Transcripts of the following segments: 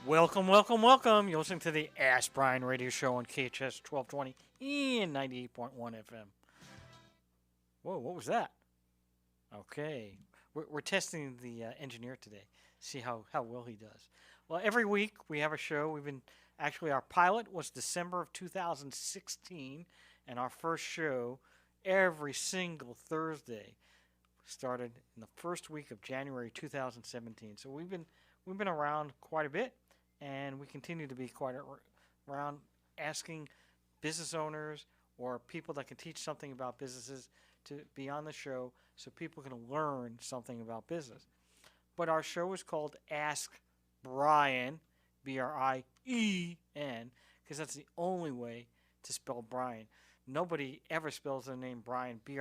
Welcome, welcome, welcome. You're listening to the Ask Brien radio show on KHTS 1220 and 98.1 FM. Whoa, what was that? Okay. We're testing the engineer today, see how well he does. Well, every week we have a show. Actually, our pilot was December of 2016, and our first show every single Thursday started in the first week of January 2017. So we've been around quite a bit, and we continue to be quite around asking business owners or people that can teach something about businesses to be on the show so people can learn something about business. But our show is called Ask Brien, Brien, because that's the only way to spell Brian. Nobody ever spells their name Brian, Brin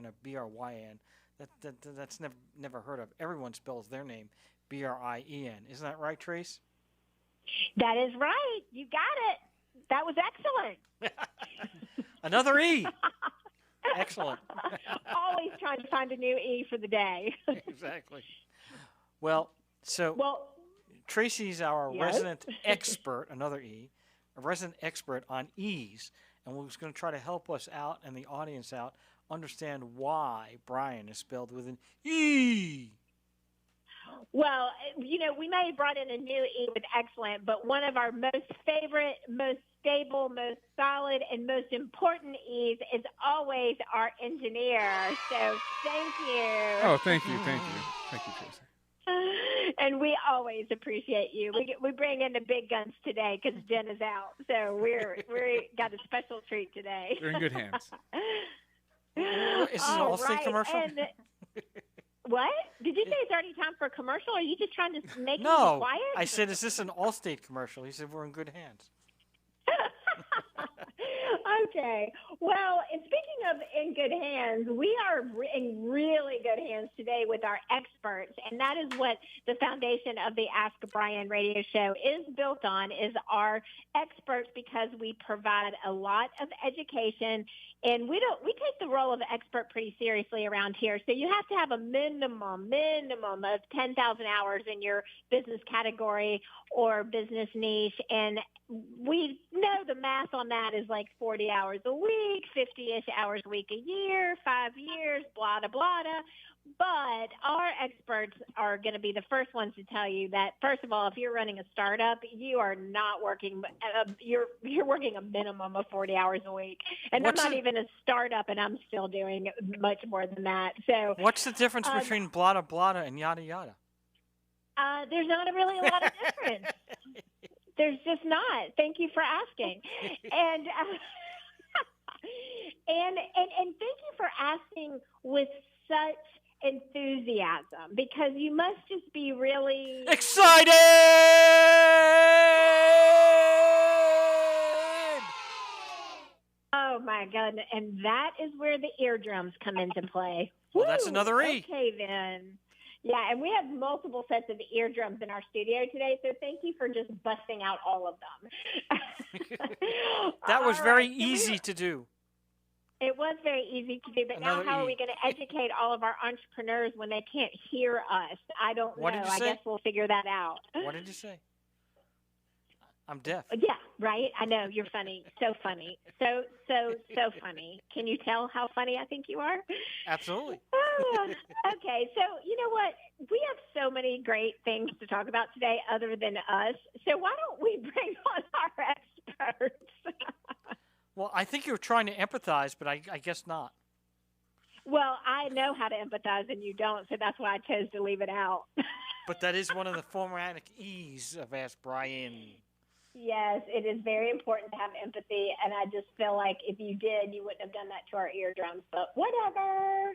or Bryn. That's never heard of. Everyone spells their name Brien. Isn't that right, Trace? That is right. You got it. That was excellent. Another E. Excellent. Always trying to find a new E for the day. Exactly. Well, Tracy's our yes. resident expert, another E, a resident expert on E's, and we're just going to try to help us out and the audience out understand why Brian is spelled with an E. Well, we may have brought in a new E with excellent, but one of our most favorite, most stable, most solid, and most important E's is always our engineer. So thank you. Oh, thank you. Thank you, Tracy. And we always appreciate you. We bring in the big guns today because Jen is out, so we got a special treat today. They're in good hands. Is this an Allstate commercial? What? Did you say it's already time for a commercial, or are you just trying to make me quiet? I said, is this an Allstate commercial? He said, we're in good hands. Okay. Well, and speaking of in good hands, we are in really good hands today with our experts, and that is what the foundation of the Ask Brien radio show is built on, is our experts, because we provide a lot of education, and we take the role of expert pretty seriously around here. So you have to have a minimum of 10,000 hours in your business category or business niche, and we know the math on that is like 40 hours a week, 50-ish hours a week a year, 5 years, blah, blah, blah. But our experts are going to be the first ones to tell you that, first of all, if you're running a startup, you are not working, you're working a minimum of 40 hours a week. And I'm not even a startup, and I'm still doing much more than that. So what's the difference between blada blada and yada yada? There's not really a lot of difference. There's just not. Thank you for asking. And and thank you for asking with such enthusiasm, because you must just be really excited. Oh my goodness. And that is where the eardrums come into play. Well, that's another E. Okay then. Yeah, and we have multiple sets of eardrums in our studio today, so thank you for just busting out all of them. That was very easy to do. It was very easy to do, but now how are we going to educate all of our entrepreneurs when they can't hear us? I don't know. I guess we'll figure that out. What did you say? I'm deaf. Yeah, right? I know. You're funny. So funny. So funny. Can you tell how funny I think you are? Absolutely. Okay, so you know what? We have so many great things to talk about today other than us. So why don't we bring on our experts? Well, I think you're trying to empathize, but I guess not. Well, I know how to empathize and you don't, so that's why I chose to leave it out. But that is one of the formatic E's of Ask Brien. Yes, it is very important to have empathy, and I just feel like if you did, you wouldn't have done that to our eardrums, but whatever.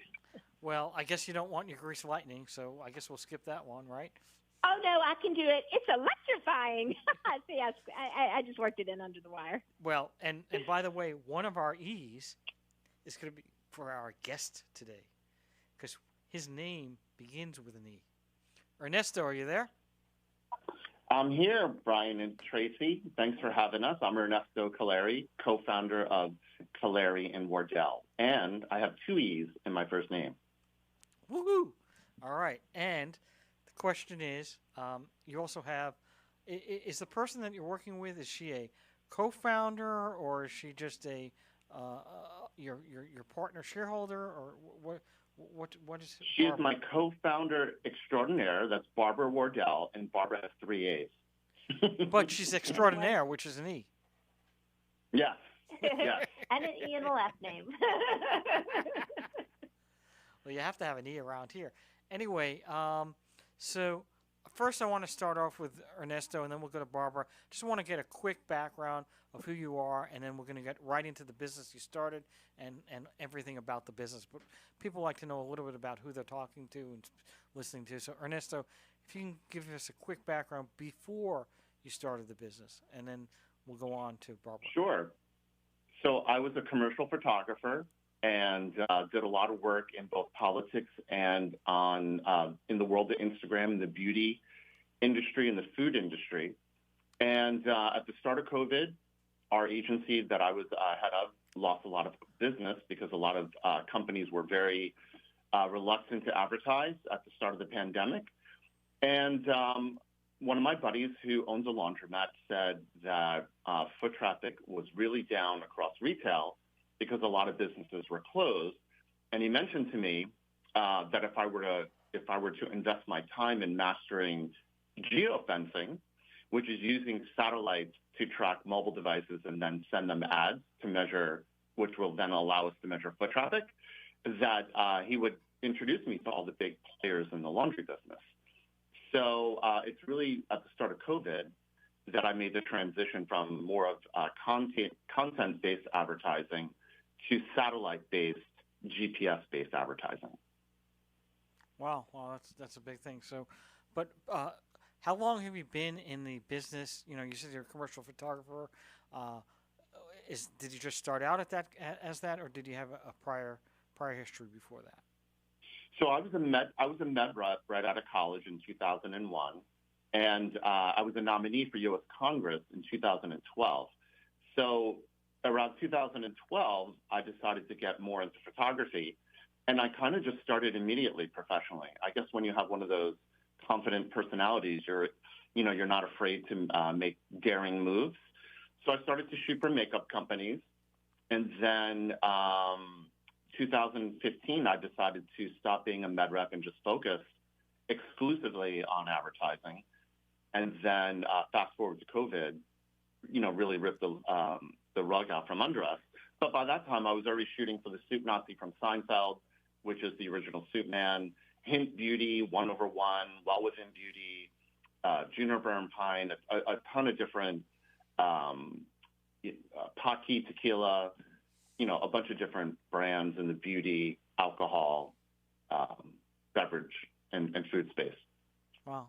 Well, I guess you don't want your grease lightning, so I guess we'll skip that one, right? Oh, no, I can do it. It's electrifying. See, I just worked it in under the wire. Well, and by the way, one of our E's is going to be for our guest today, because his name begins with an E. Ernesto, are you there? I'm here, Brian and Tracy. Thanks for having us. I'm Ernesto Cullari, co-founder of Cullari Wardell, and I have two E's in my first name. Woohoo! All right, and the question is, you also have is the person that you're working with, is she a co-founder, or is she just a your partner shareholder, or what is She is Barbara? my co-founder extraordinaire. That's Barbara Wardell, and Barbara has 3 A's. But she's extraordinaire, which is an E. Yes. Yes. And an E in the last name. Well, you have to have an E around here. Anyway, so first I want to start off with Ernesto, and then we'll go to Barbara. Just want to get a quick background of who you are, and then we're going to get right into the business you started and everything about the business. But people like to know a little bit about who they're talking to and listening to. So, Ernesto, if you can give us a quick background before you started the business, and then we'll go on to Barbara. Sure. So I was a commercial photographer and did a lot of work in both politics and in the world of Instagram, in the beauty industry and the food industry. And at the start of COVID, our agency that I was head of lost a lot of business because a lot of companies were very reluctant to advertise at the start of the pandemic. And one of my buddies who owns a laundromat said that foot traffic was really down across retail because a lot of businesses were closed. And he mentioned to me that if I were to invest my time in mastering geofencing, which is using satellites to track mobile devices and then send them ads to measure, which will then allow us to measure foot traffic, that he would introduce me to all the big players in the laundry business. So it's really at the start of COVID that I made the transition from more of content-based advertising to satellite-based, GPS-based advertising. Wow, that's a big thing. So, but how long have you been in the business? You know, you said you're a commercial photographer. Did you just start out as that, or did you have a prior history before that? So I was a med rep right out of college in 2001, and I was a nominee for U.S. Congress in 2012. So around 2012, I decided to get more into photography, and I kind of just started immediately professionally. I guess when you have one of those confident personalities, you're not afraid to make daring moves. So I started to shoot for makeup companies, and then 2015, I decided to stop being a med rep and just focus exclusively on advertising. And then fast forward to COVID, really ripped the rug out from under us. But by that time, I was already shooting for the Soup Nazi from Seinfeld, which is the original Soup Man, Hint Beauty, 1/1, Well Within Beauty, Juniper and Pine, a ton of different Paqui tequila, a bunch of different brands in the beauty, alcohol, beverage, and food space. Wow.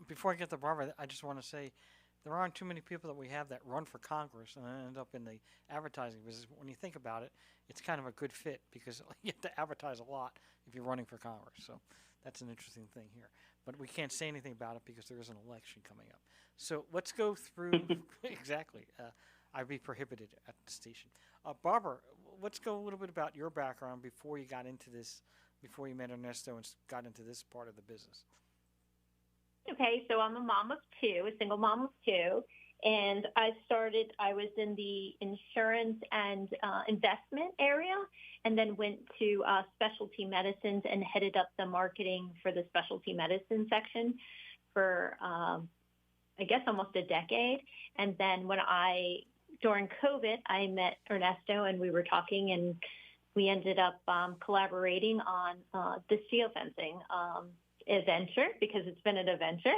Before I get to Barbara, I just want to say there aren't too many people that we have that run for Congress and then end up in the advertising business. When you think about it, it's kind of a good fit because you have to advertise a lot if you're running for Congress. So that's an interesting thing here. But we can't say anything about it because there is an election coming up. So let's go through exactly. I'd be prohibited at the station. Barbara, let's go a little bit about your background before you got into this, before you met Ernesto and got into this part of the business. Okay, so I'm a mom of two, a single mom of two, and I was in the insurance and investment area, and then went to specialty medicines and headed up the marketing for the specialty medicine section for, I guess, almost a decade. And then during COVID, I met Ernesto, and we were talking, and we ended up collaborating on this geofencing adventure, because it's been an adventure.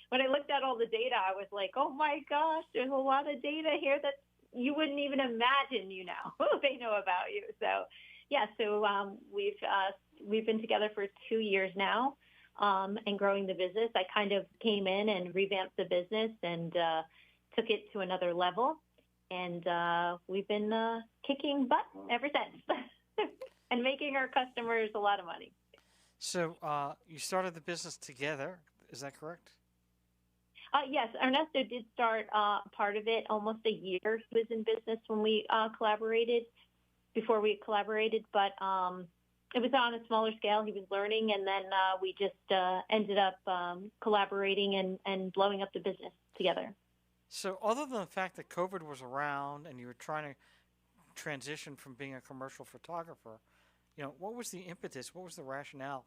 When I looked at all the data, I was like, oh my gosh, there's a lot of data here that you wouldn't even imagine they know about you. So yeah, we've been together for 2 years now, and growing the business. I kind of came in and revamped the business and took it to another level, and we've been kicking butt ever since and making our customers a lot of money. So you started the business together, is that correct? Yes, Ernesto did start part of it almost a year. He was in business when we collaborated, but it was on a smaller scale. He was learning, and then we just ended up collaborating and blowing up the business together. So other than the fact that COVID was around and you were trying to transition from being a commercial photographer, what was the impetus? What was the rationale?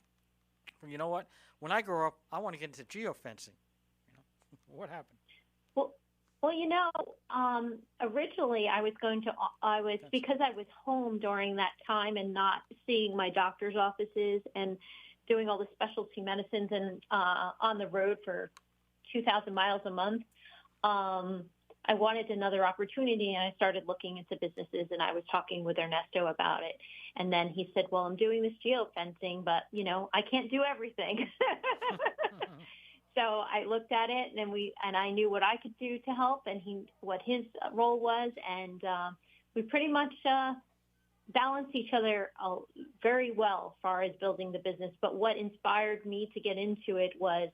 Well, you know what? When I grow up, I want to get into geofencing. What happened? Well, originally because I was home during that time and not seeing my doctor's offices and doing all the specialty medicines and on the road for 2,000 miles a month. I wanted another opportunity, and I started looking into businesses, and I was talking with Ernesto about it. And then he said, well, I'm doing this geofencing, but, I can't do everything. So I looked at it, and I knew what I could do to help and what his role was. And we pretty much balanced each other very well as far as building the business. But what inspired me to get into it was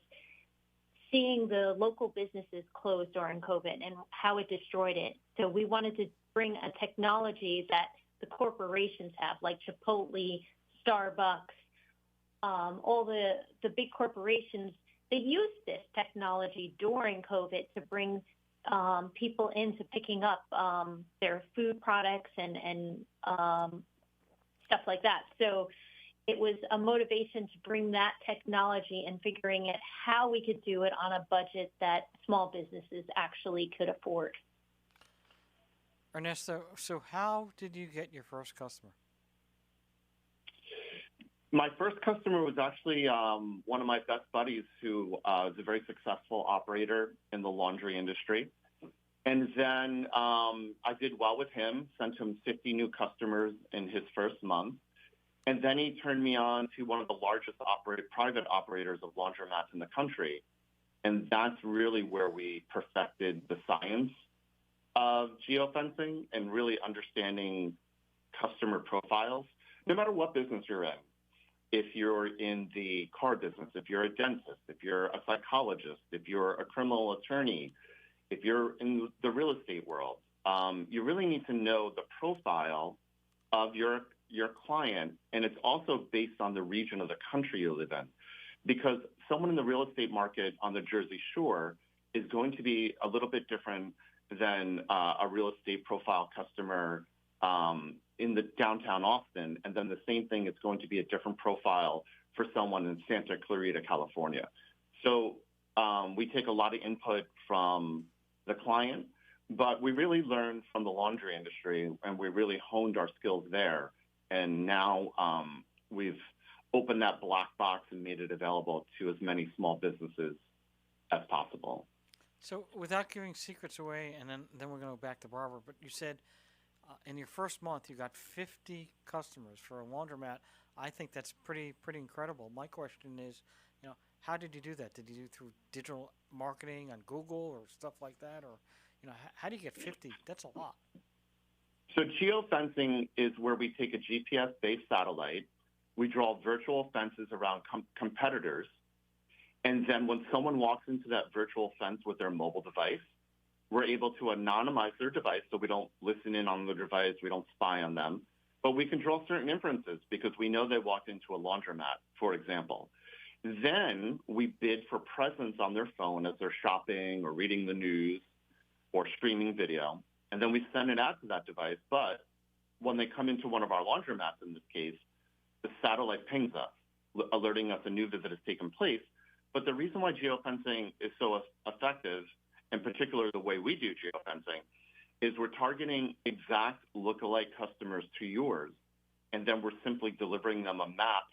seeing the local businesses close during COVID and how it destroyed it. So we wanted to bring a technology that the corporations have, like Chipotle, Starbucks, all the big corporations. They used this technology during COVID to bring people into picking up their food products and stuff like that. So it was a motivation to bring that technology and figuring out how we could do it on a budget that small businesses actually could afford. Ernesto, so how did you get your first customer? My first customer was actually one of my best buddies who is a very successful operator in the laundry industry. And then I did well with him, sent him 50 new customers in his first month. And then he turned me on to one of the largest private operators of laundromats in the country. And that's really where we perfected the science of geofencing and really understanding customer profiles, no matter what business you're in. If you're in the car business, if you're a dentist, if you're a psychologist, if you're a criminal attorney, if you're in the real estate world, you really need to know the profile of your client, and it's also based on the region of the country you live in. Because someone in the real estate market on the Jersey Shore is going to be a little bit different than a real estate profile customer in the downtown Austin, and then the same thing is going to be a different profile for someone in Santa Clarita, California. So we take a lot of input from the client, but we really learned from the laundry industry, and we really honed our skills there. And now we've opened that black box and made it available to as many small businesses as possible. So without giving secrets away, and then we're going to go back to Barbara, but you said in your first month you got 50 customers for a laundromat. I think that's pretty incredible. My question is, how did you do that? Did you do it through digital marketing on Google or stuff like that? Or, how do you get 50? That's a lot. So geofencing is where we take a GPS-based satellite, we draw virtual fences around competitors, and then when someone walks into that virtual fence with their mobile device, we're able to anonymize their device so we don't listen in on the device, we don't spy on them, but we can draw certain inferences because we know they walked into a laundromat, for example. Then we bid for presence on their phone as they're shopping or reading the news or streaming video. And then we send it out to that device. But when they come into one of our laundromats, in this case, the satellite pings us, alerting us a new visit has taken place. But the reason why geofencing is so effective, in particular the way we do geofencing, is we're targeting exact lookalike customers to yours, and then we're simply delivering them a map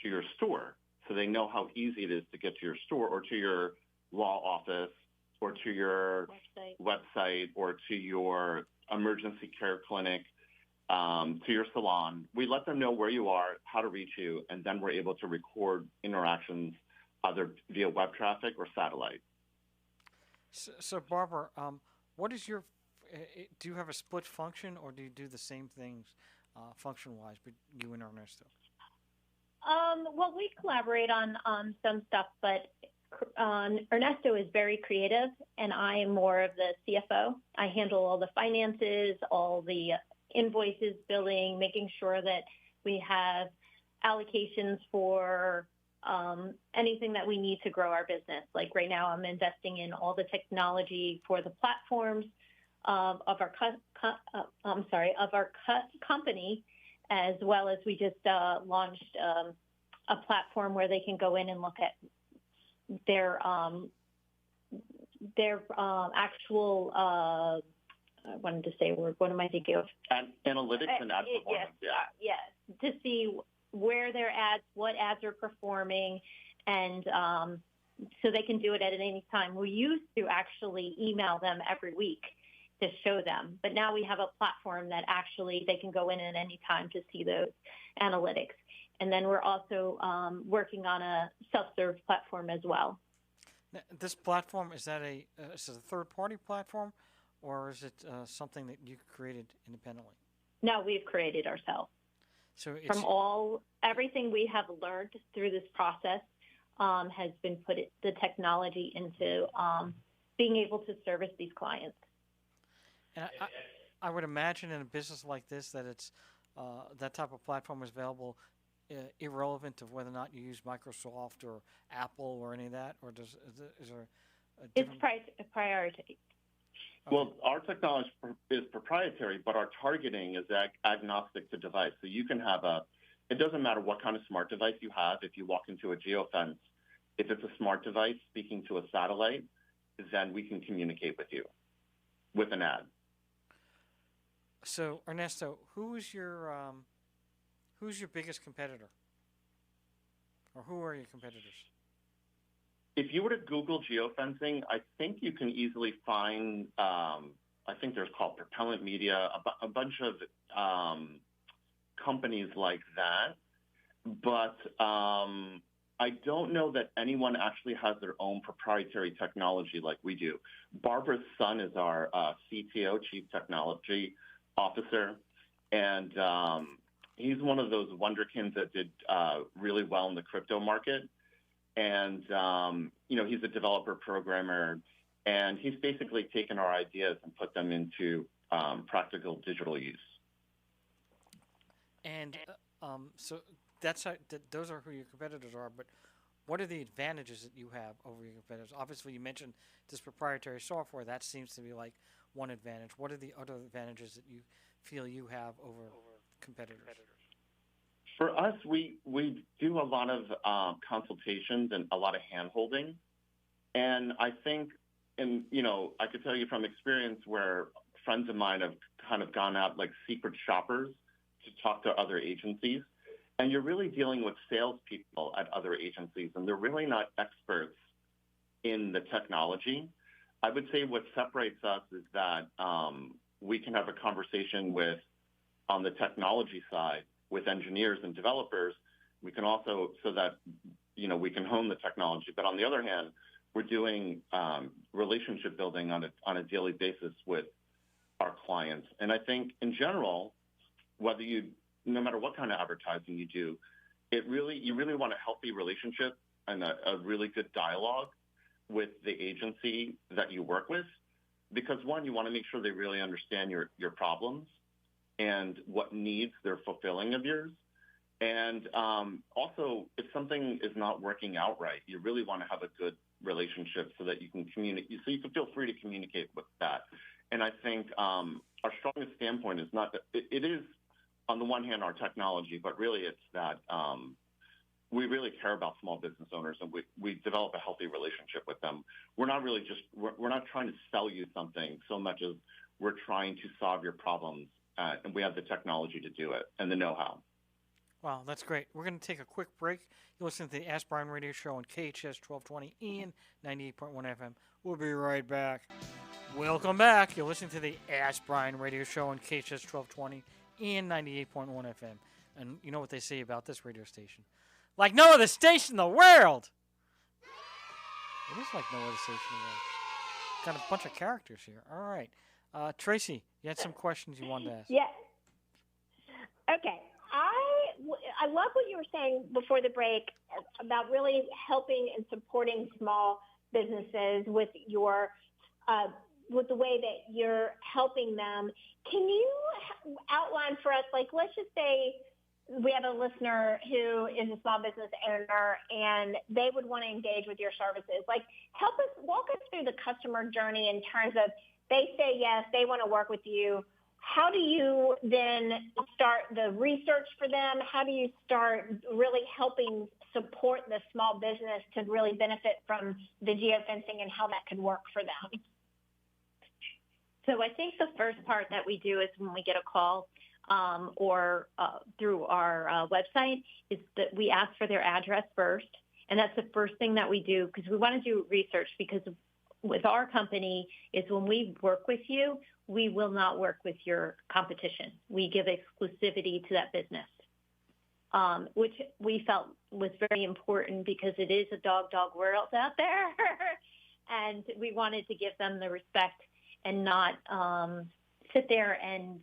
to your store so they know how easy it is to get to your store or to your law office or to your website or to your emergency care clinic, to your salon. We let them know where you are, how to reach you, and then we're able to record interactions either via web traffic or satellite. So Barbara, what is your, do you have a split function or do you do the same things function-wise, but you and Ernesto? Well, we collaborate on some stuff, but Ernesto is very creative, and I am more of the CFO. I handle all the finances, all the invoices, billing, making sure that we have allocations for anything that we need to grow our business. Like right now, I'm investing in all the technology for the platforms of our company, as well as we just launched a platform where they can go in and look at their actual. I wanted to say word. What am I thinking of? Analytics and ad performance. Yes, to see where their ads, what ads are performing, and so they can do it at any time. We used to actually email them every week to show them, but now we have a platform that actually they can go in at any time to see those analytics. And then we're also working on a self-serve platform as well. Now, this platform, is it a third-party platform, or is it something that you created independently? No, we've created ourselves. So everything we have learned through this process has been the technology into being able to service these clients. And I would imagine in a business like this that it's that type of platform is available irrelevant of whether or not you use Microsoft or Apple or any of that, or is there a different... It's priority. Well, our technology is proprietary, but our targeting is agnostic to device. So you can have it doesn't matter what kind of smart device you have. If you walk into a geofence, if it's a smart device speaking to a satellite, then we can communicate with you with an ad. So, Ernesto, who's your biggest competitor? Or who are your competitors? If you were to Google geofencing, I think you can easily find, I think there's called Propellant Media, a bunch of companies like that. But I don't know that anyone actually has their own proprietary technology like we do. Barbara's son is our CTO, Chief Technology Officer, and he's one of those wonderkins that did really well in the crypto market. And, he's a developer programmer, and he's basically taken our ideas and put them into practical digital use. And so those are who your competitors are, but what are the advantages that you have over your competitors? Obviously, you mentioned this proprietary software. That seems to be like one advantage. What are the other advantages that you feel you have over competitors? For us, we do a lot of consultations and a lot of hand-holding. And I think, I could tell you from experience where friends of mine have kind of gone out like secret shoppers to talk to other agencies. And you're really dealing with salespeople at other agencies, and they're really not experts in the technology. I would say what separates us is that we can have a conversation on the technology side, with engineers and developers. We can also, so that, we can hone the technology. But on the other hand, we're doing relationship building on a daily basis with our clients. And I think in general, no matter what kind of advertising you do, you really want a healthy relationship and a really good dialogue with the agency that you work with. Because one, you want to make sure they really understand your problems and what needs they're fulfilling of yours. And also, if something is not working out right, you really want to have a good relationship so that you can communicate, so you can feel free to communicate with that. And I think our strongest standpoint is not that it is, on the one hand, our technology, but really it's that we really care about small business owners, and we develop a healthy relationship with them. We're not really we're not trying to sell you something so much as we're trying to solve your problems. And we have the technology to do it and the know-how. Wow, that's great. We're going to take a quick break. You're listening to the Ask Brien radio show on KHTS 1220 and 98.1 FM. We'll be right back. Welcome back. You're listening to the Ask Brien radio show on KHTS 1220 and 98.1 FM. And you know what they say about this radio station? Like no other station in the world! It is like no other station in the world. Got a bunch of characters here. All right. Traci, you had some questions you wanted to ask. Yes. Okay. I love what you were saying before the break about really helping and supporting small businesses with with the way that you're helping them. Can you outline for us, like, let's just say we have a listener who is a small business owner and they would want to engage with your services. Like, walk us through the customer journey in terms of they say yes, they want to work with you. How do you then start the research for them? How do you start really helping support the small business to really benefit from the geofencing and how that could work for them? So I think the first part that we do is when we get a call or through our website is that we ask for their address first. And that's the first thing that we do because we want to do research because with our company is when we work with you, we will not work with your competition. We give exclusivity to that business, which we felt was very important because it is a dog world out there. And we wanted to give them the respect and not sit there and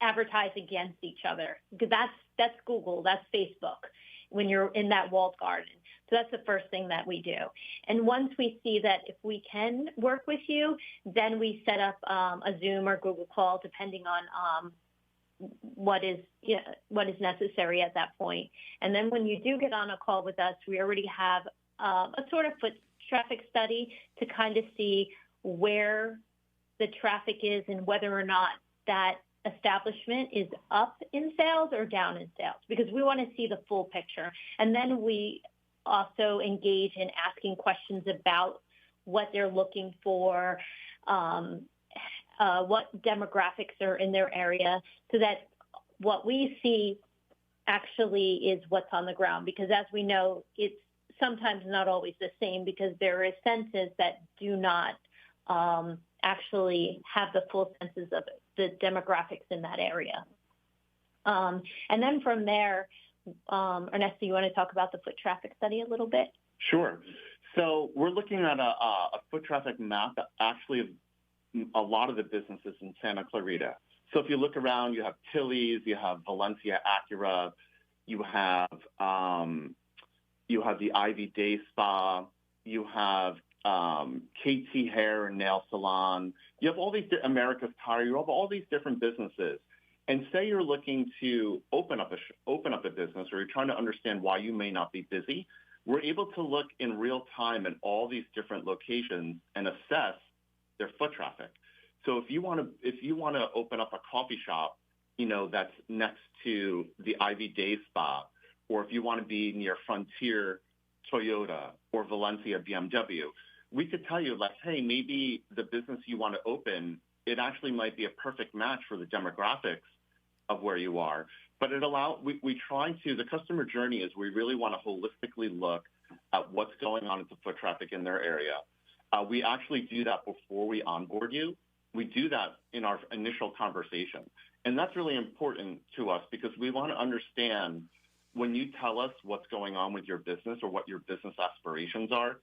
advertise against each other. Because that's Google, that's Facebook when you're in that walled garden. So that's the first thing that we do. And once we see that if we can work with you, then we set up a Zoom or Google call, depending on what is necessary at that point. And then when you do get on a call with us, we already have a sort of foot traffic study to kind of see where the traffic is and whether or not that establishment is up in sales or down in sales, because we want to see the full picture. And then we also engage in asking questions about what they're looking for, what demographics are in their area, so that what we see actually is what's on the ground. Because as we know, it's sometimes not always the same because there is census that do not actually have the full census of the demographics in that area. And then from there, Ernesto, you want to talk about the foot traffic study a little bit? Sure. So we're looking at a foot traffic map that actually a lot of the businesses in Santa Clarita. So if you look around, you have Tilly's, you have Valencia Acura, you have the Ivy Day Spa, you have KT Hair and Nail Salon, you have all these America's Tire, you have all these different businesses. And say you're looking to open up a business, or you're trying to understand why you may not be busy, we're able to look in real time at all these different locations and assess their foot traffic. So if you want to open up a coffee shop, that's next to the Ivy Day Spa, or if you want to be near Frontier Toyota or Valencia BMW, we could tell you, like, hey, maybe the business you want to open, it actually might be a perfect match for the demographics of where you are. But the customer journey is we really want to holistically look at what's going on with the foot traffic in their area. We actually do that before we onboard you. We do that in our initial conversation. And that's really important to us because we want to understand when you tell us what's going on with your business or what your business aspirations are,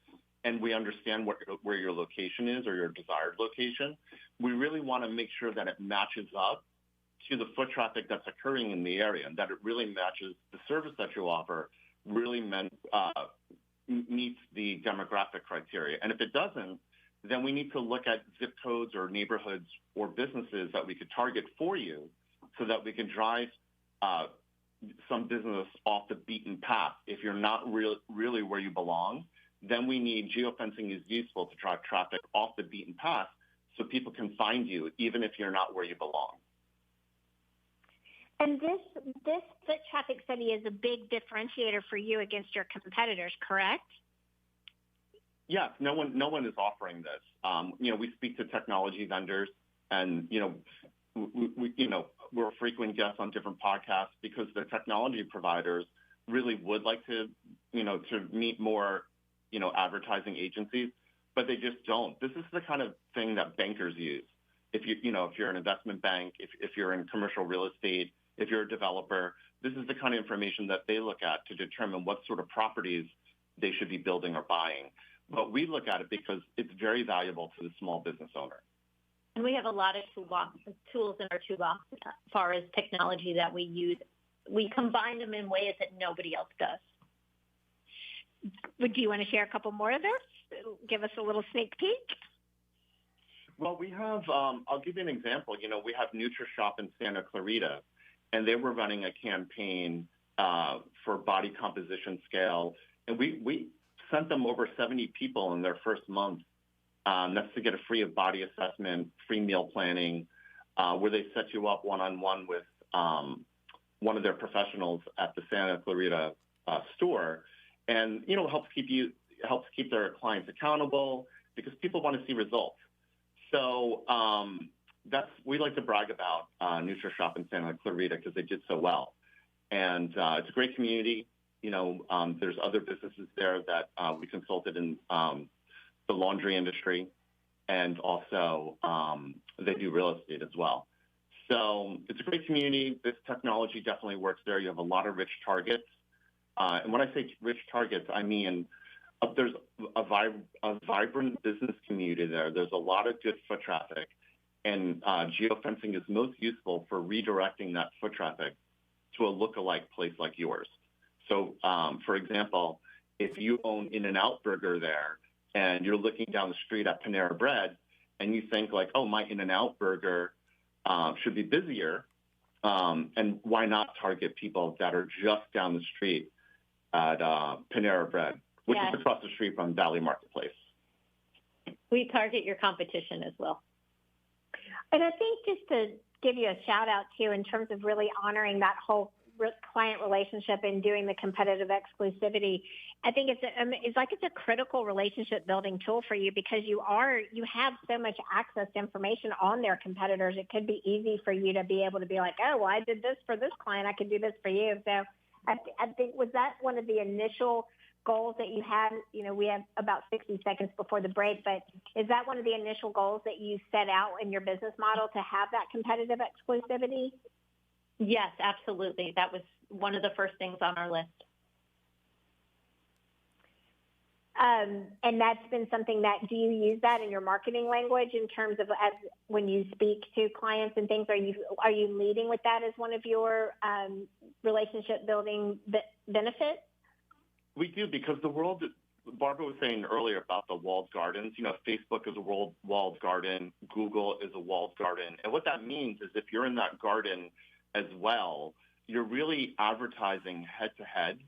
and we understand where your location is or your desired location, we really want to make sure that it matches up to the foot traffic that's occurring in the area, and that it really matches the service that you offer, really meets the demographic criteria. And if it doesn't, then we need to look at zip codes or neighborhoods or businesses that we could target for you so that we can drive some business off the beaten path. If you're not really where you belong, then we need geofencing is useful to drive traffic off the beaten path so people can find you even if you're not where you belong. And this foot traffic study is a big differentiator for you against your competitors, correct? Yes, no one is offering this. We speak to technology vendors, and we're frequent guests on different podcasts because the technology providers really would like to meet more advertising agencies, but they just don't. This is the kind of thing that bankers use. If you're an investment bank, if you're in commercial real estate, if you're a developer, this is the kind of information that they look at to determine what sort of properties they should be building or buying. But we look at it because it's very valuable to the small business owner. And we have a lot of tools in our toolbox as far as technology that we use. We combine them in ways that nobody else does. Do you want to share a couple more of this? Give us a little sneak peek. Well, we have, I'll give you an example. We have NutriShop in Santa Clarita, and they were running a campaign for body composition scale, and we sent them over 70 people in their first month. That's to get a free body assessment, free meal planning, where they set you up one-on-one with one of their professionals at the Santa Clarita store, and helps keep their clients accountable because people want to see results. So we like to brag about NutriShop in Santa Clarita because they did so well, and it's a great community. There's other businesses there that we consulted in the laundry industry, and also they do real estate as well. So it's a great community. This technology definitely works there. You have a lot of rich targets. And when I say rich targets, I mean there's a vibrant business community there. There's a lot of good foot traffic. And geofencing is most useful for redirecting that foot traffic to a lookalike place like yours. So, for example, if you own In-N-Out Burger there and you're looking down the street at Panera Bread and you think like, oh, my In-N-Out Burger should be busier, and why not target people that are just down the street at Panera Bread, which is across the street from Valley Marketplace. We target your competition as well. And I think just to give you a shout out too, in terms of really honoring that whole client relationship and doing the competitive exclusivity, I think it's a critical relationship building tool for you because you have so much access to information on their competitors. It could be easy for you to be able to be like, oh, well, I did this for this client, I could do this for you. So I think, was that one of the initial goals that you had? We have about 60 seconds before the break, but is that one of the initial goals that you set out in your business model to have that competitive exclusivity? Yes, absolutely. That was one of the first things on our list. And that's been something that, do you use that in your marketing language in terms of when you speak to clients and things? Are you leading with that as one of your relationship building benefits? We do, because the world, Barbara was saying earlier about the walled gardens. Facebook is a walled garden. Google is a walled garden. And what that means is if you're in that garden as well, you're really advertising head-to-head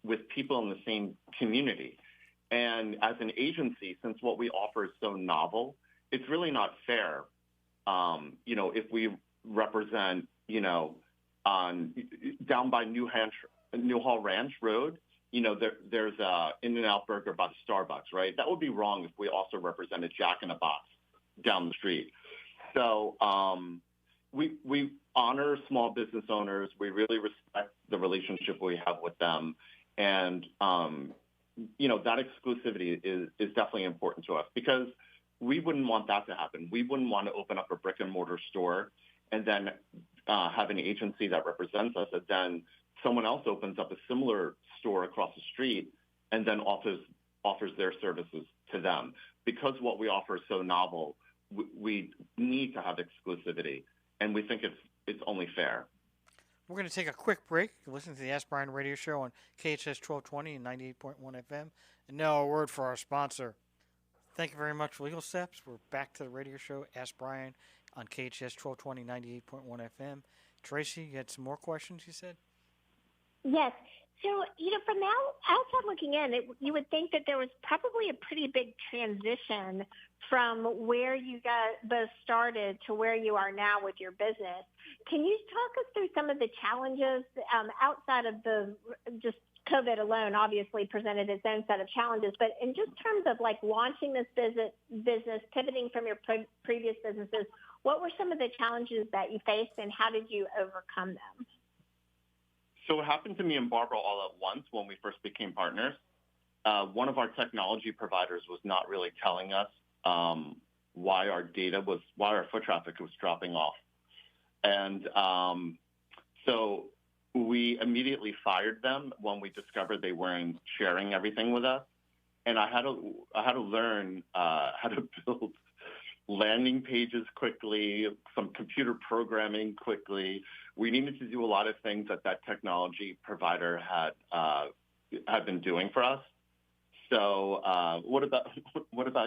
with people in the same community. And as an agency, since what we offer is so novel, it's really not fair. If we represent, down by Newhall Ranch Road, there's a In-N-Out Burger by the Starbucks, right? That would be wrong if we also represented Jack in a Box down the street. So we honor small business owners. We really respect the relationship we have with them. And, that exclusivity is definitely important to us because we wouldn't want that to happen. We wouldn't want to open up a brick and mortar store and then have an agency that represents us, and then someone else opens up a similar store across the street and then offers their services to them. Because what we offer is so novel, we need to have exclusivity, and we think it's only fair. We're going to take a quick break. You're listening to the Ask Brien radio show on KHTS 1220 and 98.1 FM. And now a word for our sponsor. Thank you very much, Legal Steps. We're back to the radio show, Ask Brien, on KHTS 1220, 98.1 FM. Traci, you had some more questions, you said? Yes. So, from now outside looking in, you would think that there was probably a pretty big transition from where you guys both started to where you are now with your business. Can you talk us through some of the challenges outside of just COVID alone obviously presented its own set of challenges, but in just terms of like launching this business, pivoting from your previous businesses, what were some of the challenges that you faced and how did you overcome them? So it happened to me and Barbara all at once when we first became partners. One of our technology providers was not really telling us why our foot traffic was dropping off. And so we immediately fired them when we discovered they weren't sharing everything with us. And I had to learn how to build landing pages quickly, some computer programming quickly. We needed to do a lot of things that technology provider had been doing for us. So what about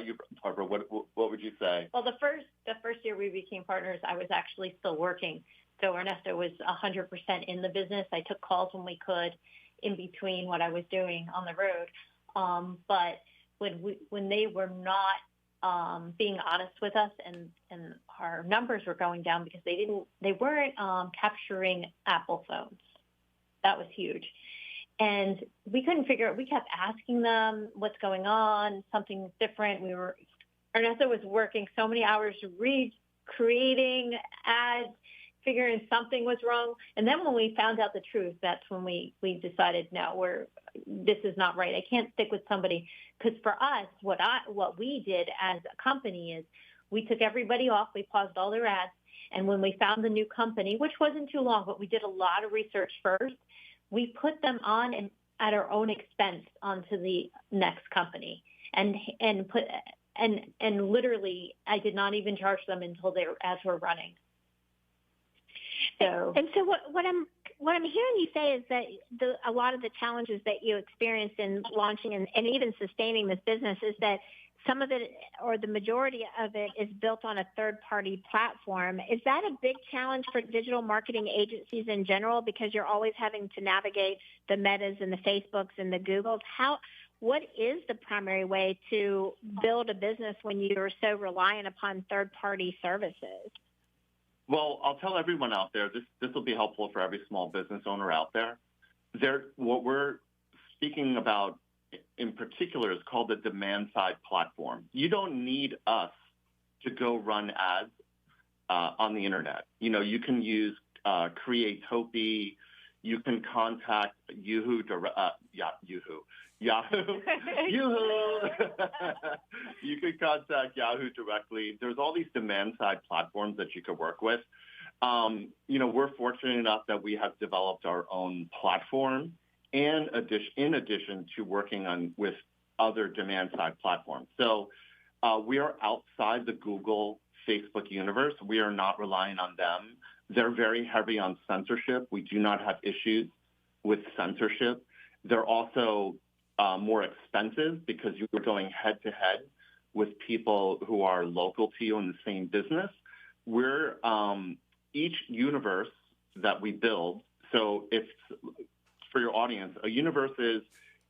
you, Barbara? What would you say? Well, the first year we became partners, I was actually still working. So Ernesto was 100% in the business. I took calls when we could in between what I was doing on the road. But when they were not being honest with us and our numbers were going down because they weren't capturing Apple phones. That was huge. And we couldn't figure it. We kept asking them what's going on, something different. Ernesto was working so many hours creating ads, figuring something was wrong. And then when we found out the truth, that's when we decided, no, this is not right. I can't stick with somebody. Because for us, what we did as a company is we took everybody off. We paused all their ads. And when we found the new company, which wasn't too long, but we did a lot of research first, we put them on and at our own expense onto the next company, and literally, I did not even charge them until their ads were running. So what I'm hearing you say is that a lot of the challenges that you experienced in launching and even sustaining this business is that some of it, or the majority of it, is built on a third-party platform. Is that a big challenge for digital marketing agencies in general, because you're always having to navigate the Metas and the Facebooks and the Googles? What is the primary way to build a business when you're so reliant upon third-party services? Well, I'll tell everyone out there, this will be helpful for every small business owner out there. What we're speaking about in particular is called the demand side platform. You don't need us to go run ads on the internet. You can use Creatopi. You can contact Yahoo. You can contact Yahoo directly. There's all these demand side platforms that you could work with. We're fortunate enough that we have developed our own platform, and in addition to working with other demand side platforms. So we are outside the Google, Facebook universe. We are not relying on them. They're very heavy on censorship. We do not have issues with censorship. They're also more expensive because you are going head to head with people who are local to you in the same business. We're each universe that we build. So if for your audience, a universe is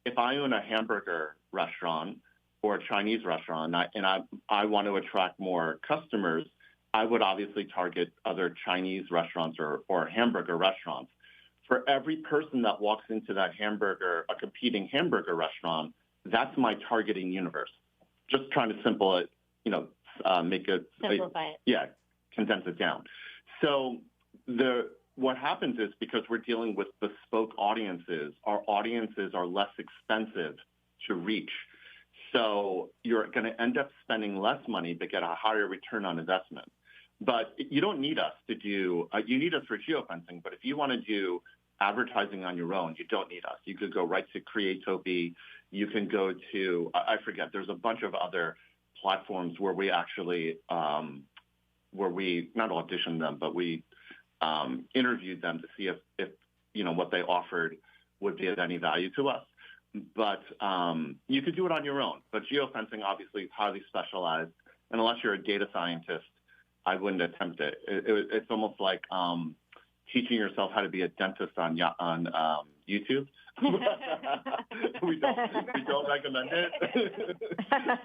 if I own a hamburger restaurant or a Chinese restaurant and I want to attract more customers, I would obviously target other Chinese restaurants or hamburger restaurants. For every person that walks into that a competing hamburger restaurant, that's my targeting universe. Just trying to simplify it. Yeah, condense it down. So what happens is, because we're dealing with bespoke audiences, our audiences are less expensive to reach. So you're going to end up spending less money but get a higher return on investment. But you don't need us to do, you need us for geofencing, but if you want to do advertising on your own, you don't need us. You could go right to Creatopi. You can go to, I forget, there's a bunch of other platforms where we actually, where we not auditioned them, but we interviewed them to see if what they offered would be of any value to us. But you could do it on your own. But geofencing obviously is highly specialized, and unless you're a data scientist, I wouldn't attempt it. It's almost like teaching yourself how to be a dentist on YouTube. we don't recommend it.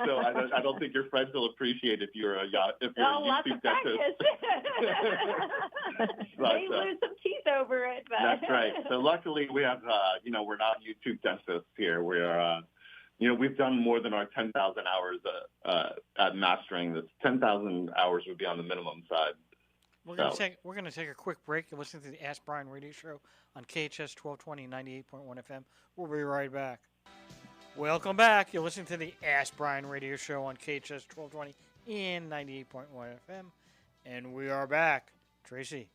So I don't think your friends will appreciate if you're a YouTube dentist. They lose some teeth over it. But. That's right. So luckily we have, we're not YouTube dentists here. We are, we've done more than our 10,000 hours at mastering. This 10,000 hours would be on the minimum side. We're going to take a quick break. You're listening to the Ask Brien radio show on KHTS 1220 98.1 FM. We'll be right back. Welcome back. You're listening to the Ask Brien radio show on KHTS 1220 and 98.1 FM. And we are back. Traci.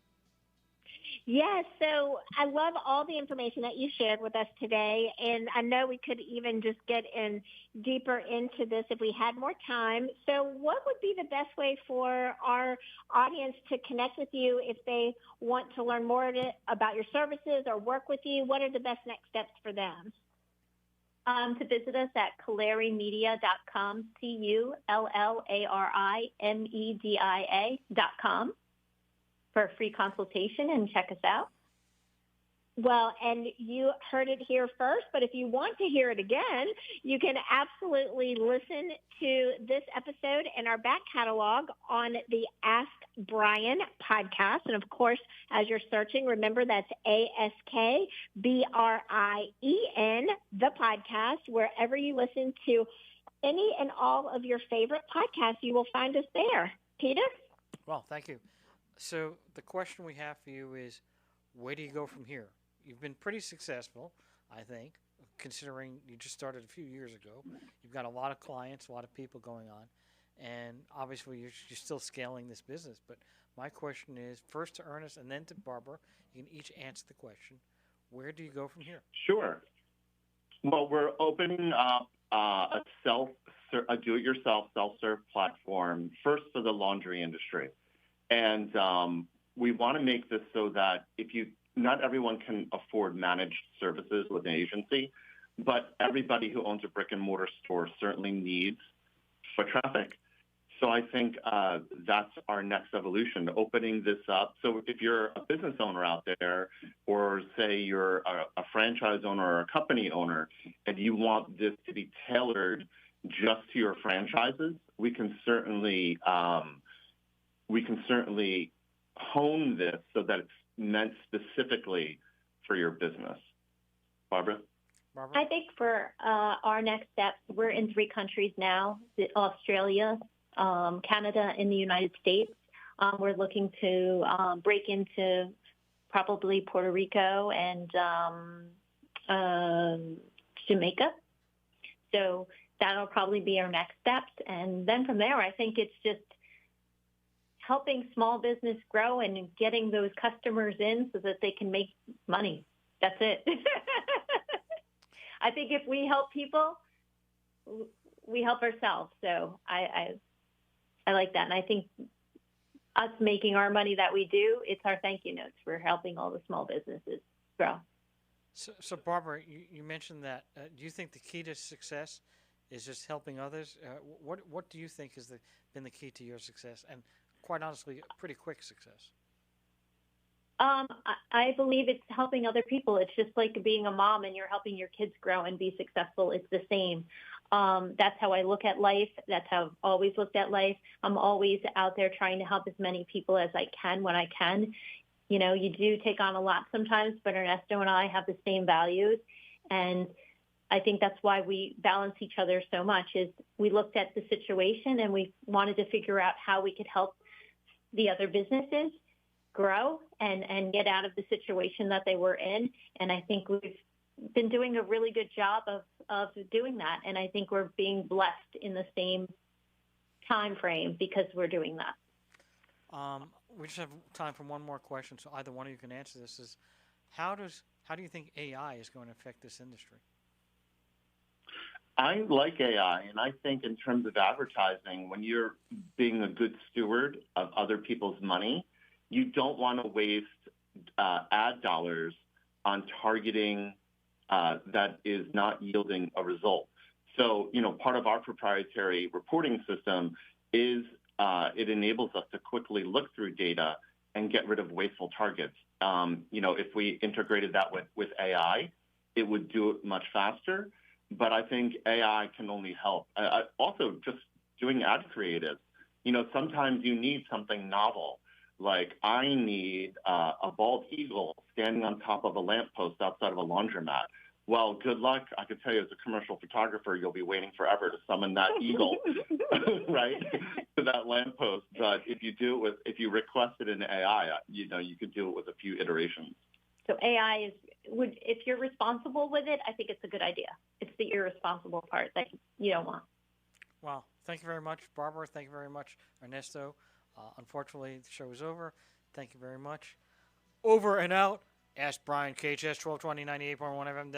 Yes, so I love all the information that you shared with us today, and I know we could even just get in deeper into this if we had more time. So what would be the best way for our audience to connect with you if they want to learn more about your services or work with you? What are the best next steps for them? To visit us at cullarimedia.com, CullariMedia.com. for a free consultation and check us out. Well, and you heard it here first, but if you want to hear it again, you can absolutely listen to this episode in our back catalog on the Ask Brien podcast. And of course, as you're searching, remember that's AskBrien, the podcast, wherever you listen to any and all of your favorite podcasts, you will find us there. Peter? Well, thank you. So the question we have for you is, where do you go from here? You've been pretty successful, I think, considering you just started a few years ago. You've got a lot of clients, a lot of people going on, and obviously you're still scaling this business. But my question is, first to Ernest and then to Barbara. You can each answer the question. Where do you go from here? Sure. Well, we're opening up a do-it-yourself self-serve platform first for the laundry industry. And we want to make this so that not everyone can afford managed services with an agency, but everybody who owns a brick and mortar store certainly needs foot traffic. So I think that's our next evolution, opening this up. So if you're a business owner out there, or say you're a franchise owner or a company owner, and you want this to be tailored just to your franchises, we can certainly hone this so that it's meant specifically for your business. Barbara? I think for our next steps, we're in 3 countries now, Australia, Canada, and the United States. We're looking to break into probably Puerto Rico and Jamaica. So that'll probably be our next steps. And then from there, I think it's just helping small business grow and getting those customers in so that they can make money. That's it. I think if we help people, we help ourselves. So I like that. And I think us making our money that we do, it's our thank you notes for helping all the small businesses grow. So Barbara, you mentioned that. Do you think the key to success is just helping others? What do you think has been the key to your success? And quite honestly, pretty quick success. I believe it's helping other people. It's just like being a mom and you're helping your kids grow and be successful. It's the same. That's how I look at life. That's how I've always looked at life. I'm always out there trying to help as many people as I can when I can. You know, you do take on a lot sometimes, but Ernesto and I have the same values. And I think that's why we balance each other so much, is we looked at the situation and we wanted to figure out how we could help the other businesses grow and get out of the situation that they were in. And I think we've been doing a really good job of doing that. And I think we're being blessed in the same time frame because we're doing that. We just have time for one more question, so either one of you can answer this. Is how do you think AI is going to affect this industry? I like AI, and I think in terms of advertising, when you're being a good steward of other people's money, you don't want to waste ad dollars on targeting that is not yielding a result. So, part of our proprietary reporting system is it enables us to quickly look through data and get rid of wasteful targets. If we integrated that with AI, it would do it much faster. But I think AI can only help. Also, just doing ad creative. Sometimes you need something novel. Like I need a bald eagle standing on top of a lamppost outside of a laundromat. Well, good luck. I could tell you as a commercial photographer, you'll be waiting forever to summon that eagle, right, to that lamppost. But if you request it in AI, you could do it with a few iterations. So AI if you're responsible with it, I think it's a good idea. It's the irresponsible part that you don't want. Well, thank you very much, Barbara. Thank you very much, Ernesto. Unfortunately, the show is over. Thank you very much. Over and out. Ask Brien, KHTS 1220, 98.1 FM.